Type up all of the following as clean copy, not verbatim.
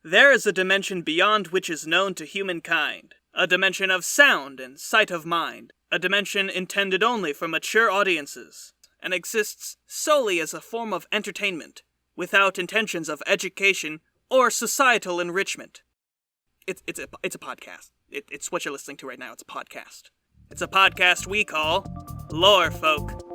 There is a dimension beyond which is known to humankind. A dimension of sound and sight of mind. A dimension intended only for mature audiences. And exists solely as a form of entertainment, without intentions of education or societal enrichment. It's a podcast. It's what you're listening to right now. It's a podcast. It's a podcast we call Lore Folk.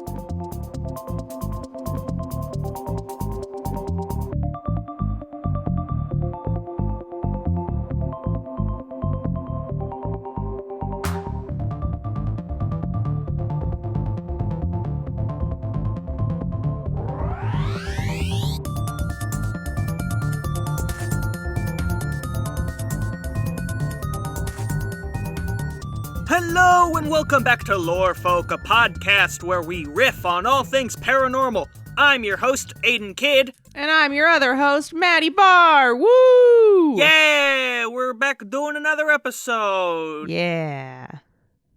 Hello and welcome back to Lore Folk, a podcast where we riff on all things paranormal. I'm your host, Aidan Kidd. And I'm your other host, Maddie Barr. Woo! Yeah, we're back doing another episode. Yeah.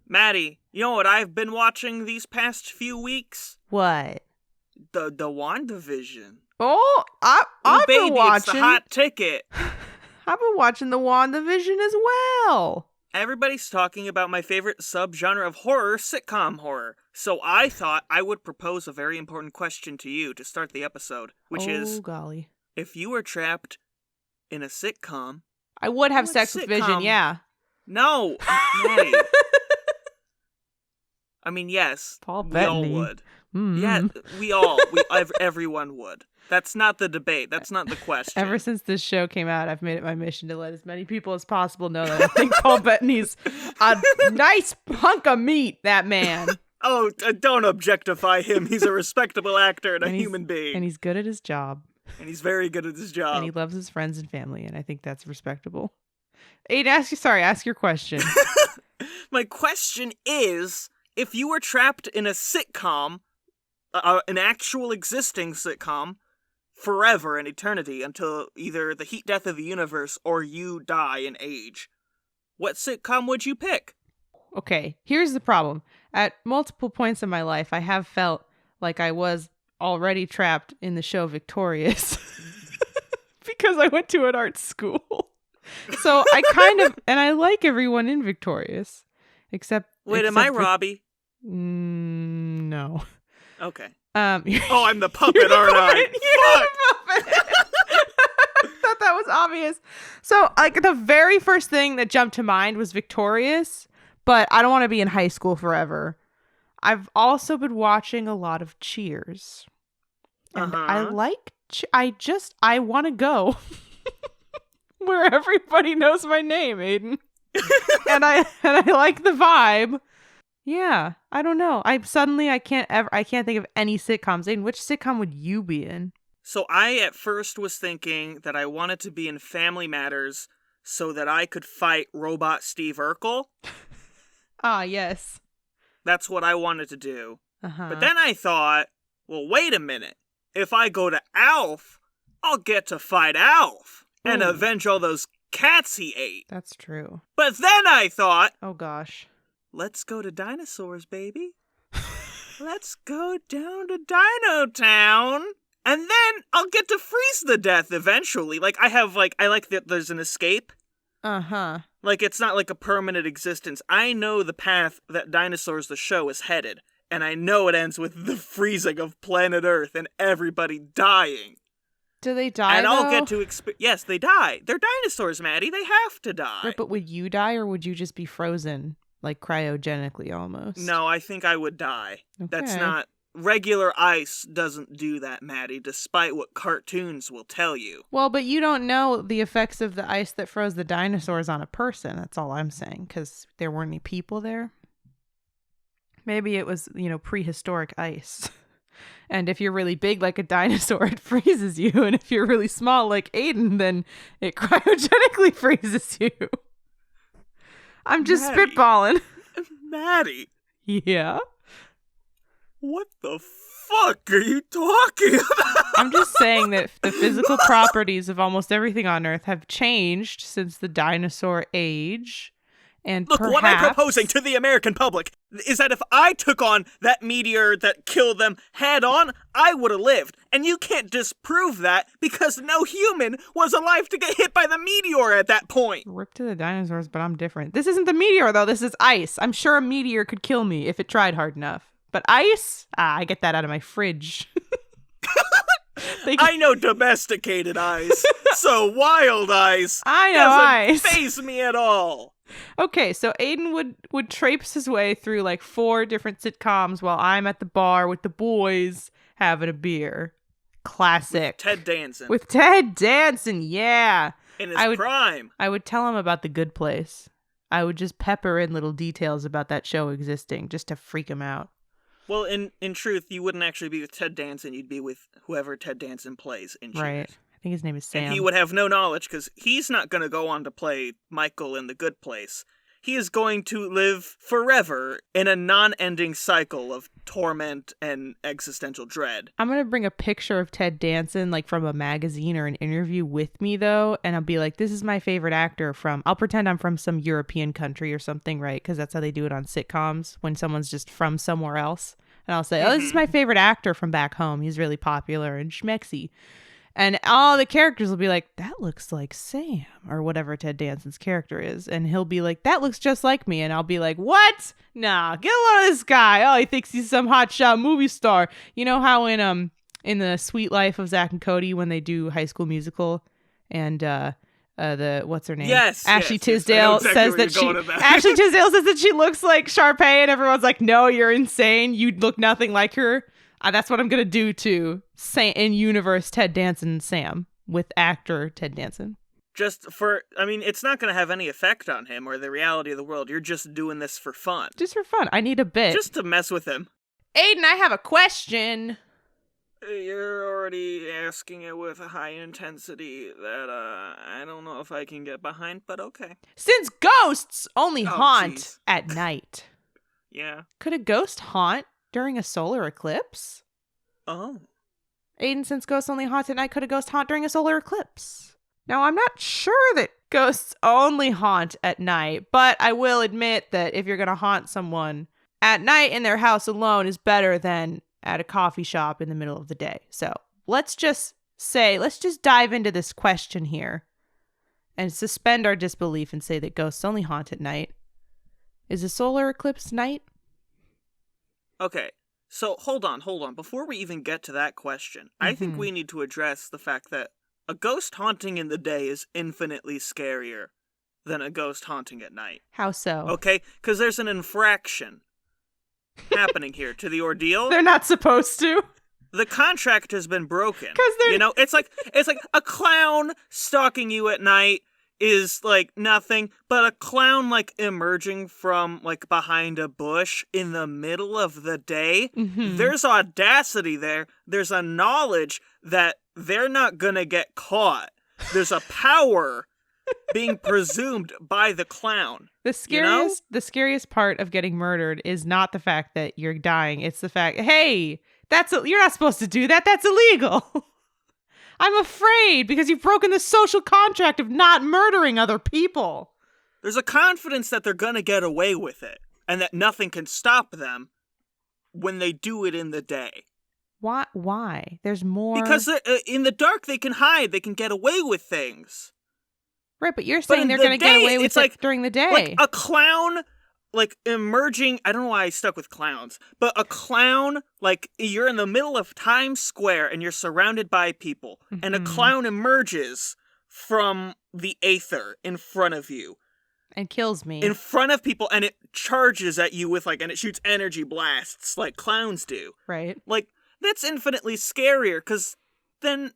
Maddie, you know what I've been watching these past few weeks? What? The WandaVision. Oh, I've been watching. It's the hot ticket. I've been watching the WandaVision as well. Everybody's talking about my favorite subgenre of horror, sitcom horror. So I thought I would propose a very important question to you to start the episode, which is, golly, if you were trapped in a sitcom... I would have sex with Vision, yeah. No, Maddie. I mean, yes, Paul we Bettany. all would. Mm. Yeah, everyone would. That's not the debate. That's not the question. Ever since this show came out, I've made it my mission to let as many people as possible know that I think Paul Bettany's a nice hunk of meat, that man. Oh, don't objectify him. He's a respectable actor and a human being. And he's good at his job. And he's very good at his job. And he loves his friends and family, and I think that's respectable. Aiden, ask your question. My question is, if you were trapped in a sitcom, an actual existing sitcom, forever and eternity until either the heat death of the universe or you die in age, what sitcom would you pick? Okay, here's the problem. At multiple points in my life, I have felt like I was already trapped in the show Victorious because I went to an art school. So I kind of, and I like everyone in Victorious, except... Am I Robbie? No. Okay. Oh, I'm the puppet, aren't I? Fuck! I thought that was obvious. So, like, the very first thing that jumped to mind was Victorious, but I don't want to be in high school forever. I've also been watching a lot of Cheers. And I like... I want to go where everybody knows my name, Aiden. and I like the vibe. Yeah, I don't know. I can't think of any sitcoms. Aiden, which sitcom would you be in? So I at first was thinking that I wanted to be in Family Matters so that I could fight robot Steve Urkel. Ah, yes. That's what I wanted to do. Uh-huh. But then I thought, well, wait a minute. If I go to Alf, I'll get to fight Alf and avenge all those cats he ate. That's true. But then I thought, oh gosh. Let's go to dinosaurs, baby. Let's go down to Dino Town. And then I'll get to freeze to death eventually. Like, I like that there's an escape. Uh-huh. Like, it's not like a permanent existence. I know the path that Dinosaurs the show is headed. And I know it ends with the freezing of planet Earth and everybody dying. Do they die, And though? I'll get to yes, they die. They're dinosaurs, Maddie. They have to die. Wait, but would you die or would you just be frozen? Like cryogenically almost. No, I think I would die. Okay. That's not... Regular ice doesn't do that, Maddie, despite what cartoons will tell you. Well, but you don't know the effects of the ice that froze the dinosaurs on a person. That's all I'm saying, because there weren't any people there. Maybe it was, prehistoric ice. And if you're really big like a dinosaur, it freezes you. And if you're really small like Aiden, then it cryogenically freezes you. I'm just spitballing. Maddie. Yeah? What the fuck are you talking about? I'm just saying that the physical properties of almost everything on Earth have changed since the dinosaur age. And Look, what I'm proposing to the American public is that if I took on that meteor that killed them head on, I would have lived. And you can't disprove that because no human was alive to get hit by the meteor at that point. Rip to the dinosaurs, but I'm different. This isn't the meteor, though. This is ice. I'm sure a meteor could kill me if it tried hard enough. But ice? I get that out of my fridge. I know domesticated ice, so wild ice doesn't faze me at all. Okay, so Aidan would traipse his way through like 4 different sitcoms while I'm at the bar with the boys having a beer. Classic. With Ted Danson, yeah. In his prime. I would tell him about The Good Place. I would just pepper in little details about that show existing just to freak him out. Well, in truth, you wouldn't actually be with Ted Danson. You'd be with whoever Ted Danson plays in Cheers. Right. I think his name is Sam. And he would have no knowledge because he's not going to go on to play Michael in The Good Place. He is going to live forever in a non-ending cycle of torment and existential dread. I'm going to bring a picture of Ted Danson, like from a magazine or an interview with me, though, and I'll be like, this is my favorite actor from... I'll pretend I'm from some European country or something, right? Because that's how they do it on sitcoms, when someone's just from somewhere else. And I'll say, oh, this is my favorite actor from back home. He's really popular and schmexy. And all the characters will be like, that looks like Sam, or whatever Ted Danson's character is. And he'll be like, that looks just like me. And I'll be like, what? Nah, get a load of this guy. Oh, he thinks he's some hotshot movie star. You know how in The Sweet Life of Zack and Cody, when they do High School Musical, and what's her name? Yes, Ashley yes, Tisdale says that Ashley Tisdale says that she looks like Sharpay, and everyone's like, no, you're insane. You look nothing like her. That's what I'm going to do to in-universe Ted Danson Sam with actor Ted Danson. It's not going to have any effect on him or the reality of the world. You're just doing this for fun. Just for fun. I need a bit. Just to mess with him. Aidan, I have a question. You're already asking it with a high intensity that I don't know if I can get behind, but okay. Since ghosts only haunt at night. Yeah. Could a ghost haunt during a solar eclipse? Oh. Aidan, since ghosts only haunt at night, could a ghost haunt during a solar eclipse? Now, I'm not sure that ghosts only haunt at night, but I will admit that if you're going to haunt someone at night in their house alone is better than at a coffee shop in the middle of the day. So let's just dive into this question here and suspend our disbelief and say that ghosts only haunt at night. Is a solar eclipse night? Okay, so hold on. Before we even get to that question, I think we need to address the fact that a ghost haunting in the day is infinitely scarier than a ghost haunting at night. How so? Okay, because there's an infraction happening here to the ordeal. They're not supposed to. The contract has been broken. It's like a clown stalking you at night is like nothing, but a clown like emerging from like behind a bush in the middle of the day, there's audacity there. There's a knowledge that they're not gonna get caught. There's a power being presumed by the clown. The scariest part of getting murdered is not the fact that you're dying. It's the fact, hey, you're not supposed to do that. That's illegal. I'm afraid because you've broken the social contract of not murdering other people. There's a confidence that they're gonna get away with it and that nothing can stop them when they do it in the day. Why? There's more. Because in the dark they can hide. They can get away with things. Right, but you're saying they're going to get away with it during the day. Like a clown, like emerging, I don't know why I stuck with clowns, but a clown, like you're in the middle of Times Square and you're surrounded by people, and a clown emerges from the aether in front of you. And kills me. In front of people, and it charges at you with and it shoots energy blasts like clowns do. Right. Like, that's infinitely scarier, because then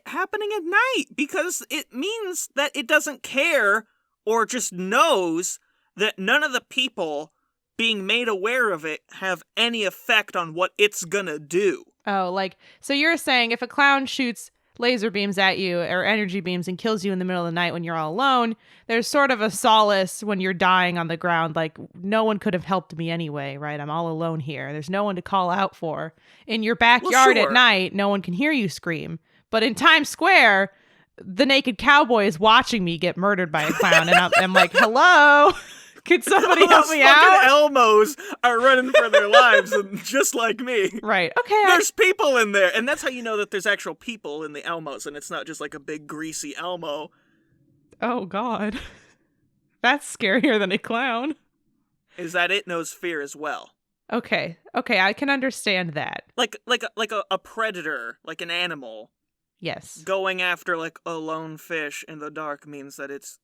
happening at night, because it means that it doesn't care or just knows that none of the people being made aware of it have any effect on what it's gonna do. Oh, so you're saying if a clown shoots laser beams at you or energy beams and kills you in the middle of the night when you're all alone, there's sort of a solace when you're dying on the ground, like no one could have helped me anyway, right? I'm all alone here. There's no one to call out for. In your backyard at night, no one can hear you scream. But in Times Square, the naked cowboy is watching me get murdered by a clown, and I'm like, hello? Could somebody help me fucking out? Elmos are running for their lives, and just like me. Right. Okay. There's people in there, and that's how you know that there's actual people in the Elmos, and it's not just like a big greasy Elmo. Oh, God. That's scarier than a clown. Is that it knows fear as well. Okay, I can understand that. Like a predator, like an animal. Yes. Going after like a lone fish in the dark means that it's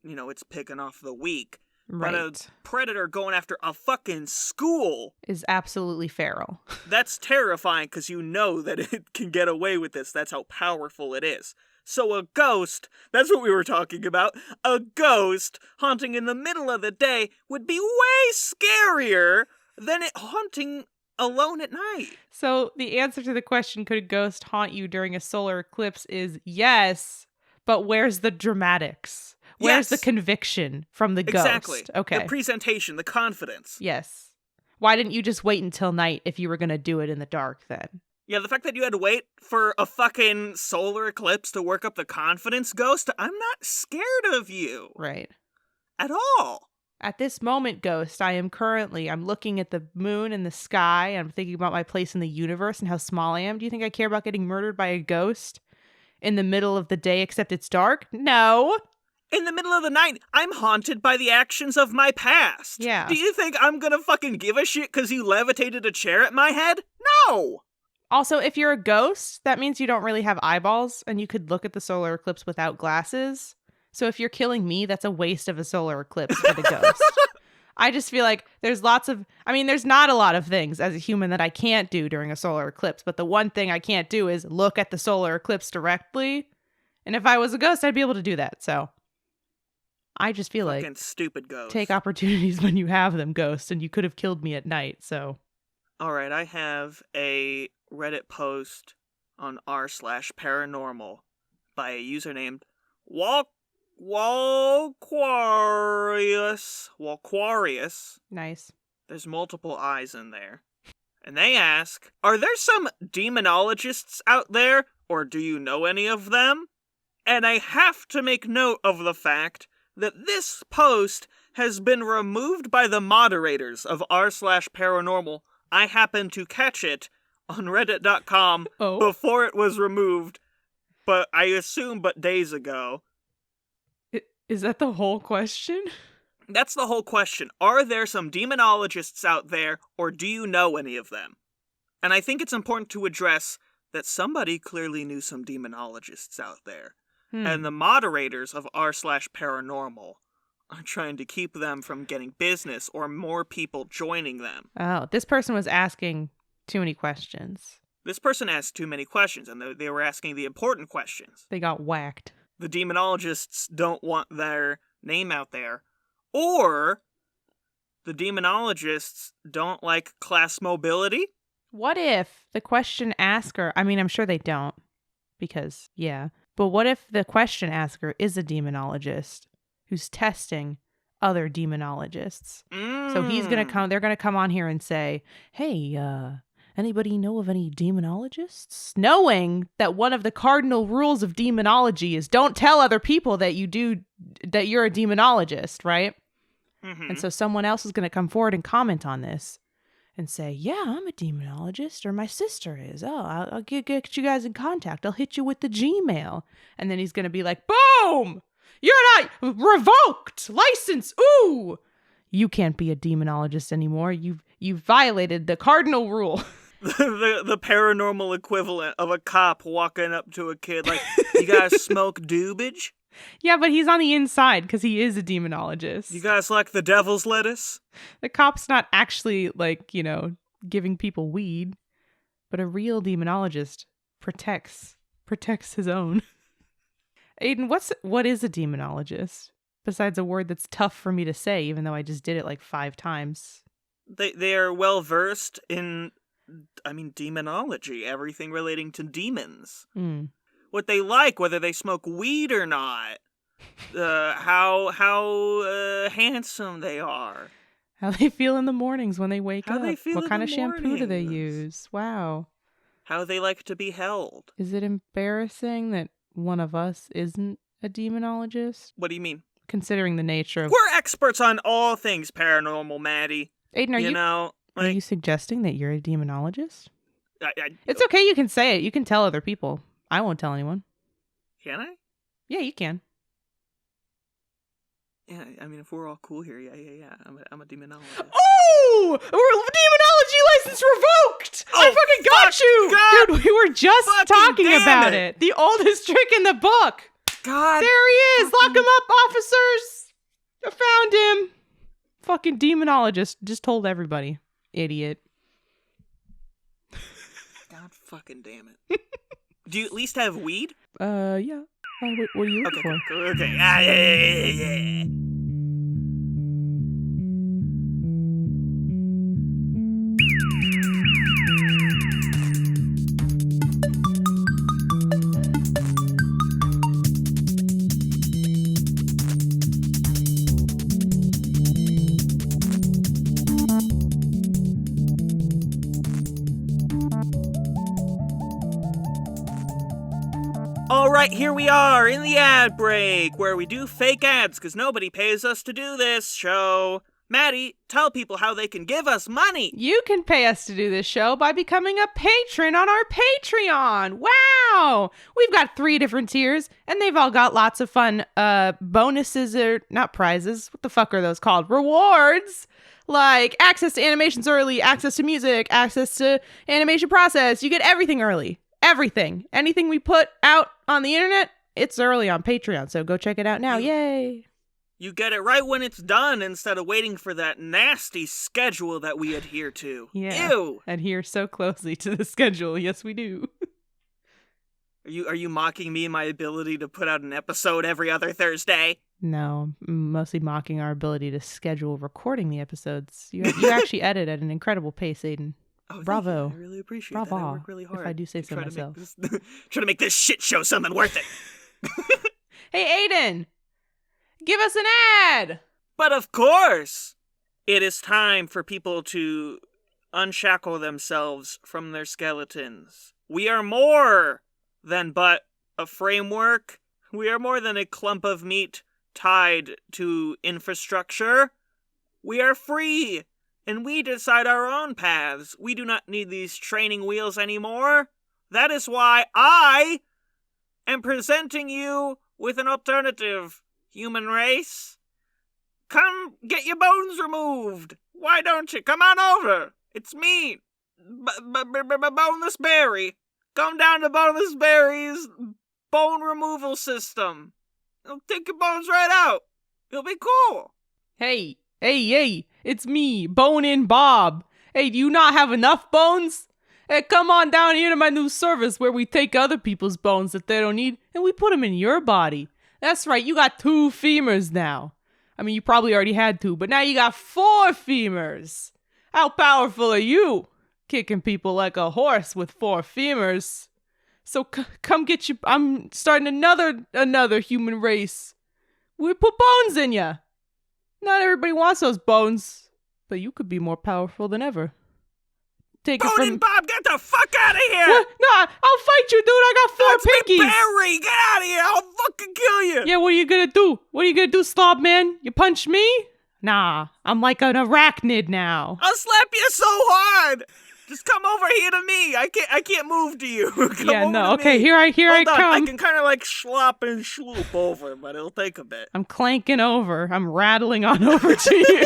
picking off the weak. Right. But a predator going after a fucking school is absolutely feral. That's terrifying because you know that it can get away with this. That's how powerful it is. So a ghost, that's what we were talking about, a ghost haunting in the middle of the day would be way scarier than it haunting alone at night. So the answer to the question, could a ghost haunt you during a solar eclipse, is yes, but where's the dramatics? Where's the conviction from the ghost? Exactly. Okay. The presentation, the confidence. Yes. Why didn't you just wait until night if you were going to do it in the dark then? Yeah, the fact that you had to wait for a fucking solar eclipse to work up the confidence, Ghost, I'm not scared of you. Right. At all. At this moment, Ghost, I'm looking at the moon and the sky. I'm thinking about my place in the universe and how small I am. Do you think I care about getting murdered by a ghost in the middle of the day except it's dark? No. In the middle of the night, I'm haunted by the actions of my past. Yeah. Do you think I'm gonna fucking give a shit because you levitated a chair at my head? No! Also, if you're a ghost, that means you don't really have eyeballs and you could look at the solar eclipse without glasses. So if you're killing me, that's a waste of a solar eclipse for the ghost. I just feel like there's not a lot of things as a human that I can't do during a solar eclipse, but the one thing I can't do is look at the solar eclipse directly. And if I was a ghost, I'd be able to do that. So I just feel fucking like stupid ghost. Take opportunities when you have them, ghost, and you could have killed me at night, so. All right, I have a Reddit post on r/paranormal by a user named Walquarius. Nice. There's multiple I's in there. And they ask, are there some demonologists out there, or do you know any of them? And I have to make note of the fact that this post has been removed by the moderators of r/paranormal. I happened to catch it on reddit.com before it was removed, but I assume days ago. Is that the whole question? That's the whole question. Are there some demonologists out there, or do you know any of them? And I think it's important to address that somebody clearly knew some demonologists out there. And the moderators of r/paranormal are trying to keep them from getting business or more people joining them. Oh, this person was asking too many questions. This person asked too many questions, and they were asking the important questions. They got whacked. The demonologists don't want their name out there. Or the demonologists don't like class mobility. What if the question asker, I'm sure they don't, because, yeah. But what if the question asker is a demonologist who's testing other demonologists? So they're gonna come on here and say, hey, anybody know of any demonologists? Knowing that one of the cardinal rules of demonology is don't tell other people that you're a demonologist, right? Mm-hmm. And so someone else is gonna come forward and comment on this and say, yeah, I'm a demonologist, or my sister is. Oh, I'll get you guys in contact. I'll hit you with the Gmail. And then he's going to be like, boom! You're not revoked! License! Ooh! You can't be a demonologist anymore. You've violated the cardinal rule. the paranormal equivalent of a cop walking up to a kid like, you guys smoke doobage? Yeah, but he's on the inside because he is a demonologist. You guys like the devil's lettuce? The cop's not actually, giving people weed, but a real demonologist protects his own. Aidan, what is a demonologist? Besides a word that's tough for me to say, even though I just did it 5 times. They are well versed in, demonology, everything relating to demons. What they like, whether they smoke weed or not, how handsome they are, how they feel in the mornings when they wake up, what kind of shampoo do they mornings. use? Wow. How they like to be held. Is it embarrassing that one of us isn't a demonologist? What do you mean? considering the nature of... We're experts on all things paranormal, Maddie. Aidan, Are you suggesting that you're a demonologist? I, It's okay, you can say it. You can tell other people. I won't tell anyone. Can I? Yeah, you can. Yeah, I mean, if we're all cool here, yeah. I'm a demonologist. Oh! Demonology license revoked! Oh, I fucking got you! God. Dude, we were just talking about it. The oldest trick in the book. God. There he is! Lock him up, officers! I found him. Fucking demonologist. Just told everybody. Idiot. God fucking damn it. Do you at least have weed? Yeah. What are you looking for? Cool. Okay. Yeah. All right, here we are in the ad break, where we do fake ads, because nobody pays us to do this show. Maddie, tell people how they can give us money. You can pay us to do this show by becoming a patron on our Patreon. Wow! We've got 3 different tiers, and they've all got lots of fun bonuses, or not prizes. What the fuck are those called? Rewards! Like access to animations early, access to music, access to animation process. You get everything early. Everything. Anything we put out on the internet, it's early on Patreon, so go check it out now. Yay! You get it right when it's done instead of waiting for that nasty schedule that we adhere to. Yeah. Ew! Adhere so closely to the schedule. Yes, we do. Are you mocking me and my ability to put out an episode every other Thursday? No, I'm mostly mocking our ability to schedule recording the episodes. You actually edit at an incredible pace, Aidan. Oh, bravo. I really appreciate Bravo. that. I work really hard. If I do say so myself. Try to make this shit show something worth it. Hey, Aidan! Give us an ad! But of course, it is time for people to unshackle themselves from their skeletons. We are more than but a framework. We are more than a clump of meat tied to infrastructure. We are free, and we decide our own paths. We do not need these training wheels anymore. That is why I am presenting you with an alternative, human race. Come get your bones removed. Why don't you? Come on over. It's me, Boneless Berry. Come down to Boneless Berry's bone removal system. It'll take your bones right out. It'll be cool. Hey, it's me, Bonin' Bob. Hey, do you not have enough bones? Hey, come on down here to my new service where we take other people's bones that they don't need and we put them in your body. That's right, you got 2 femurs now. I mean, you probably already had 2, but now you got 4 femurs. How powerful are you? Kicking people like a horse with 4 femurs. So come get you. I'm starting another human race. We put bones in ya. Not everybody wants those bones, but you could be more powerful than ever. Take it from Bob, get the fuck out of here! What? Nah, I'll fight you, dude. I got 4 pinkies. Barry, get out of here! I'll fucking kill you! Yeah, what are you gonna do? What are you gonna do, slob man? You punch me? Nah, I'm like an arachnid now. I'll slap you so hard! Just come over here to me. I can't move to you. Okay, here I Hold on. come. I can kind of like slop and sloop over, but it'll take a bit. I'm clanking over. I'm rattling on over to you.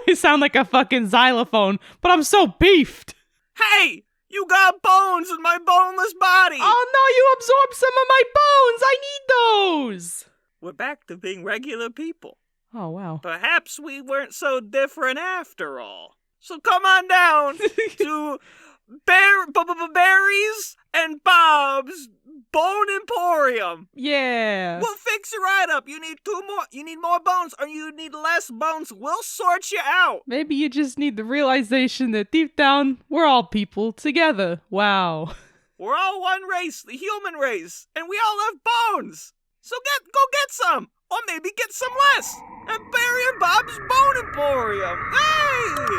I sound like a fucking xylophone, but I'm so beefed. Hey, you got bones in my boneless body. Oh no, you absorbed some of my bones. I need those. We're back to being regular people. Oh, wow. Perhaps we weren't so different after all. So come on down to Barry's and Bob's Bone Emporium. Yeah. We'll fix you right up. You need 2 more. You need more bones or you need less bones. We'll sort you out. Maybe you just need the realization that deep down, we're all people together. Wow. We're all one race, the human race, and we all have bones. So go get some. Or maybe get some less at Barry and Bob's Bone Emporium. Hey!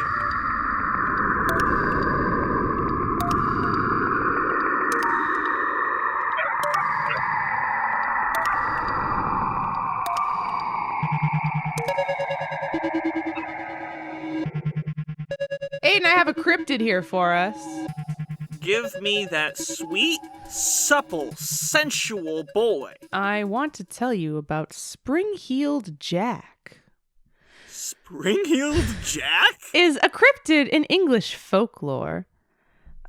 Aiden, I have a cryptid here for us. Give me that sweet, supple, sensual boy. I want to tell you about Spring-Heeled Jack. Spring-Heeled Jack? Is a cryptid in English folklore.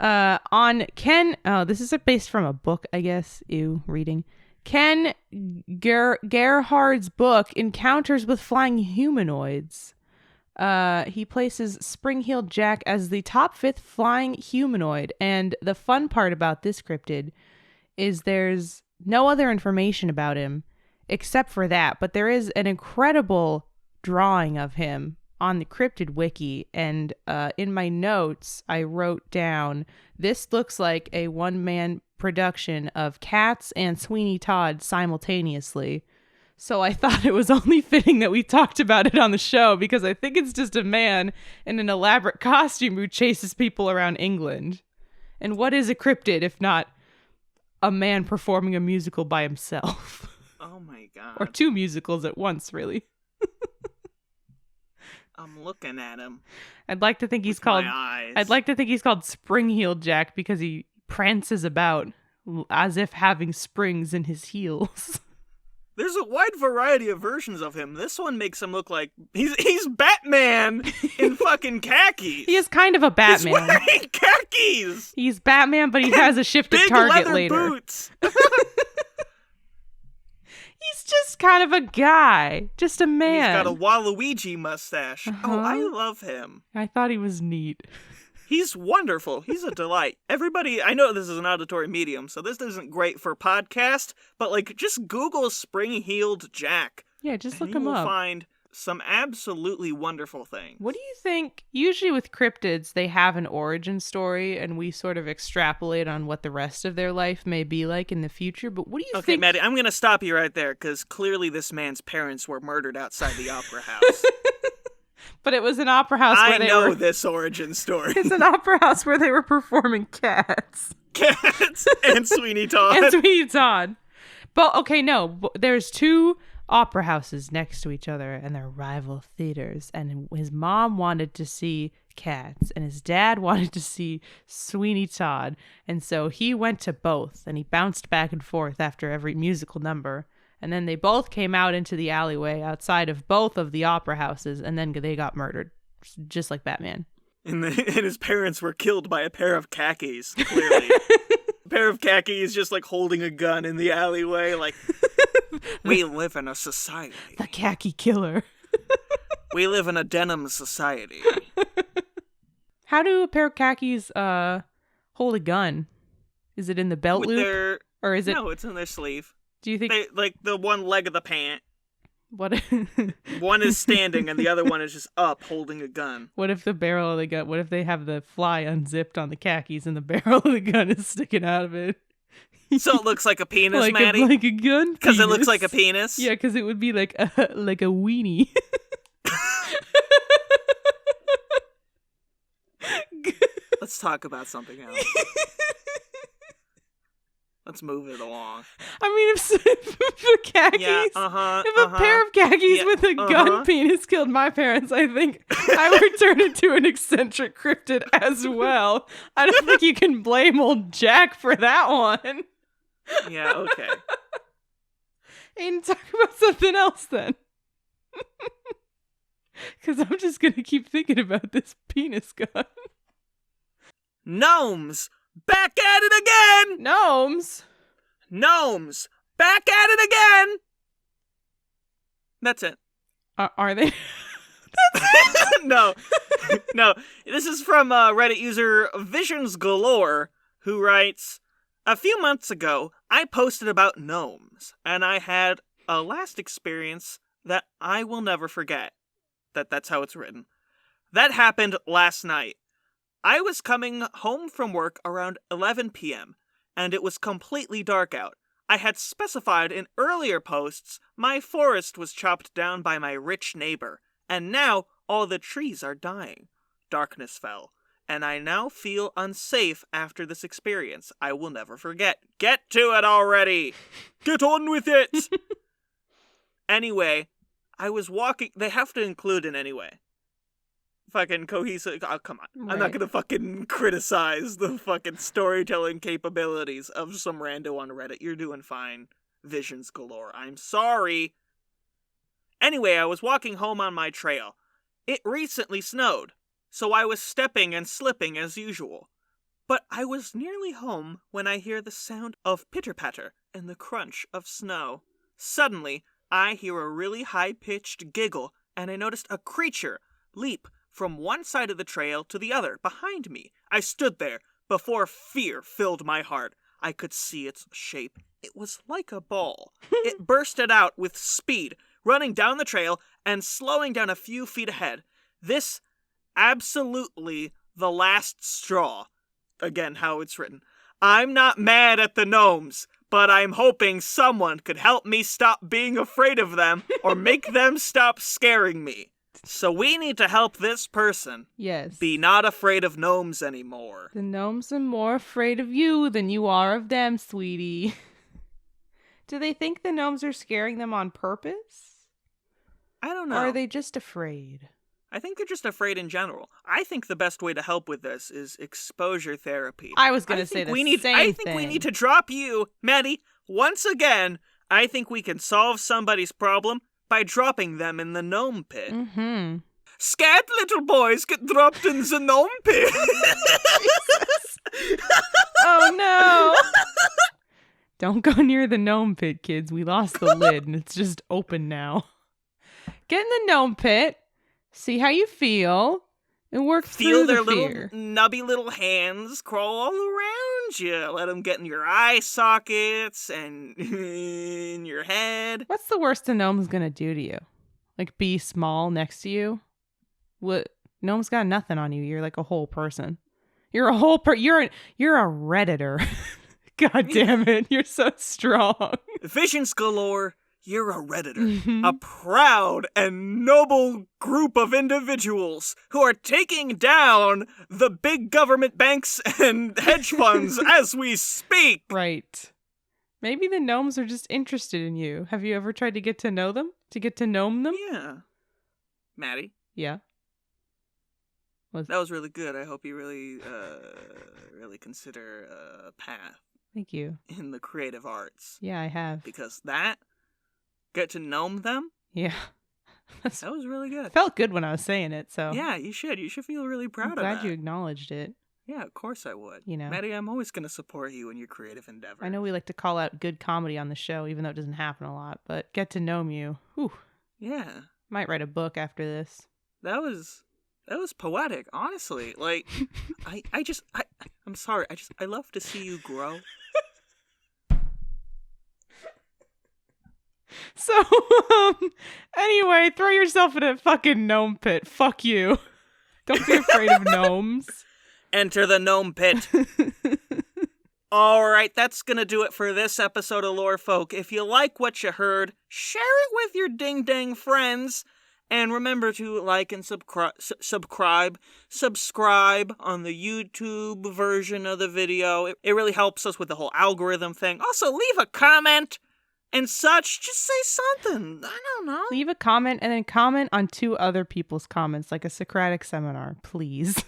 This is based from a book, I guess. Reading. Ken Gerhard's book, Encounters with Flying Humanoids. He places Spring-Heeled Jack as the top 5th flying humanoid. And the fun part about this cryptid is there's no other information about him except for that. But there is an incredible drawing of him on the cryptid wiki. And in my notes, I wrote down, this looks like a one-man production of Cats and Sweeney Todd simultaneously. So I thought it was only fitting that we talked about it on the show, because I think it's just a man in an elaborate costume who chases people around England. And what is a cryptid if not a man performing a musical by himself? Oh my god. Or 2 musicals at once, really. I'm looking at him. I'd like to think he's called Spring-Heeled Jack because he prances about as if having springs in his heels. There's a wide variety of versions of him. This one makes him look like he's Batman in fucking khakis. He is kind of a Batman. He's wearing khakis. He's Batman, but he has a shifted target leather later. Boots. He's just kind of a guy, just a man. He's got a Waluigi mustache. Uh-huh. Oh, I love him. I thought he was neat. He's wonderful. He's a delight. Everybody, I know this is an auditory medium, so this isn't great for podcast, but just Google Spring-Heeled Jack. Yeah, just look and him you will up. find some absolutely wonderful things. What do you think? Usually with cryptids, they have an origin story, and we sort of extrapolate on what the rest of their life may be like in the future. But what do you think? Okay, Maddie, I'm going to stop you right there, because clearly this man's parents were murdered outside the opera house. But it was an opera house where I know this origin story. It's an opera house where they were performing Cats. Cats and Sweeney Todd. And Sweeney Todd. But, okay, no. There's 2 opera houses next to each other, and they're rival theaters. And his mom wanted to see Cats, and his dad wanted to see Sweeney Todd. And so he went to both, and he bounced back and forth after every musical number. And then they both came out into the alleyway outside of both of the opera houses, and then they got murdered, just like Batman. And his parents were killed by a pair of khakis, clearly. A pair of khakis just holding a gun in the alleyway, we live in a society. The khaki killer. We live in a denim society. How do a pair of khakis hold a gun? Is it in the belt loop? Or is it... No, it's in their sleeve. Do you think... the one leg of the pant. What? One is standing and the other one is just up holding a gun. What if the barrel of the gun... What if they have the fly unzipped on the khakis and the barrel of the gun is sticking out of it? So it looks like a penis, Maddie? Like a gun penis. Because it looks like a penis? Yeah, because it would be like a weenie. Let's talk about something else. Let's move it along. I mean, if the khakis, if a pair of khakis with a gun penis killed my parents, I think I would turn into an eccentric cryptid as well. I don't think you can blame old Jack for that one. Yeah, okay. And talk about something else then. Because I'm just going to keep thinking about this penis gun. Gnomes! Back at it again! Gnomes? Gnomes! Back at it again! That's it. Are they? No. No. This is from Reddit user Visions Galore, who writes, a few months ago, I posted about gnomes, and I had a last experience that I will never forget. That's how it's written. That happened last night. I was coming home from work around 11 p.m., and it was completely dark out. I had specified in earlier posts my forest was chopped down by my rich neighbor, and now all the trees are dying. Darkness fell, and I now feel unsafe after this experience I will never forget. Get to it already! Get on with it! Anyway, I was walking. They have to include it anyway. Fucking cohesive. Oh, come on. Right. I'm not gonna fucking criticize the fucking storytelling capabilities of some rando on Reddit. You're doing fine. Visions galore. I'm sorry. Anyway, I was walking home on my trail. It recently snowed, so I was stepping and slipping as usual. But I was nearly home when I hear the sound of pitter-patter and the crunch of snow. Suddenly, I hear a really high-pitched giggle, and I noticed a creature leap from one side of the trail to the other behind me. I stood there before fear filled my heart. I could see its shape. It was like a ball. It bursted out with speed, running down the trail and slowing down a few feet ahead. This absolutely the last straw. Again, how it's written. I'm not mad at the gnomes, but I'm hoping someone could help me stop being afraid of them or make them stop scaring me. So we need to help this person be not afraid of gnomes anymore. The gnomes are more afraid of you than you are of them, sweetie. Do they think the gnomes are scaring them on purpose? I don't know. Or are they just afraid? I think they're just afraid in general. I think the best way to help with this is exposure therapy. I was going to say the same thing. I think we need to drop you, Maddie, once again. I think we can solve somebody's problem by dropping them in the gnome pit. Mm-hmm. Scared little boys get dropped in the gnome pit. Oh, no. Don't go near the gnome pit, kids. We lost the lid, and it's just open now. Get in the gnome pit, see how you feel, and work through the fear. Feel their little nubby little hands crawl all around you. Let them get in your eye sockets and in your head. What's the worst a gnome's gonna do to you? Like be small next to you? What? Gnome's got nothing on you. You're like a whole person. You're a whole you're a Redditor. God damn it. You're so strong. Visions galore. You're a Redditor, a proud and noble group of individuals who are taking down the big government banks and hedge funds as we speak. Right. Maybe the gnomes are just interested in you. Have you ever tried to get to know them? To get to gnome them? Yeah. Maddie? Yeah. That was really good. I hope you really consider a path. Thank you. In the creative arts. Yeah, I have. Because get to gnome them? Yeah. That was really good. Felt good when I was saying it, so. Yeah, you should. You should feel really proud of that. I'm glad you acknowledged it. Yeah, of course I would. You know. Maddie, I'm always going to support you in your creative endeavors. I know we like to call out good comedy on the show, even though it doesn't happen a lot, but get to know you. Whew. Yeah. Might write a book after this. That was poetic, honestly. Like, I'm sorry. I love to see you grow. So, anyway, throw yourself in a fucking gnome pit. Fuck you. Don't be afraid of gnomes. Enter the gnome pit. Alright, that's gonna do it for this episode of Lore Folk. If you like what you heard, share it with your ding-dang friends. And remember to like and subscribe on the YouTube version of the video. It really helps us with the whole algorithm thing. Also, leave a comment and such. Just say something. I don't know. Leave a comment and then comment on 2 other people's comments, like a Socratic seminar, please.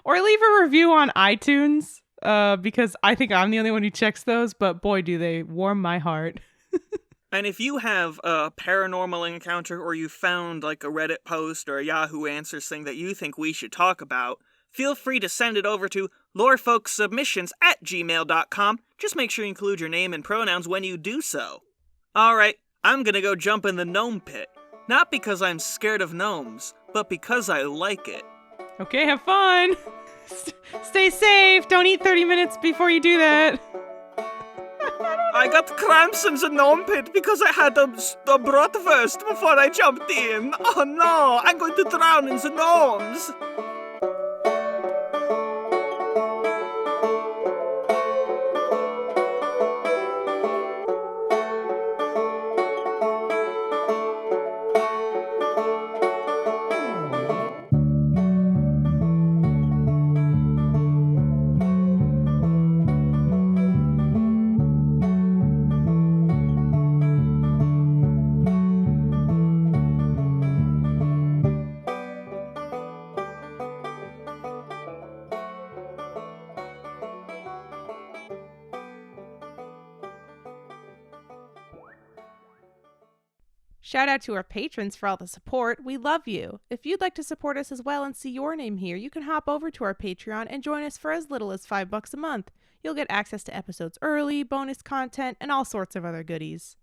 Or leave a review on iTunes, because I think I'm the only one who checks those, but boy, do they warm my heart. And if you have a paranormal encounter or you found like a Reddit post or a Yahoo Answers thing that you think we should talk about, feel free to send it over to lorefolksubmissions@gmail.com. Just make sure you include your name and pronouns when you do so. Alright, I'm gonna go jump in the gnome pit. Not because I'm scared of gnomes, but because I like it. Okay, have fun. Stay safe. Don't eat 30 minutes before you do that. I got cramps in the gnome pit because I had a bratwurst before I jumped in. Oh no, I'm going to drown in the gnomes. Shout out to our patrons for all the support. We love you. If you'd like to support us as well and see your name here, you can hop over to our Patreon and join us for as little as $5 a month. You'll get access to episodes early, bonus content, and all sorts of other goodies.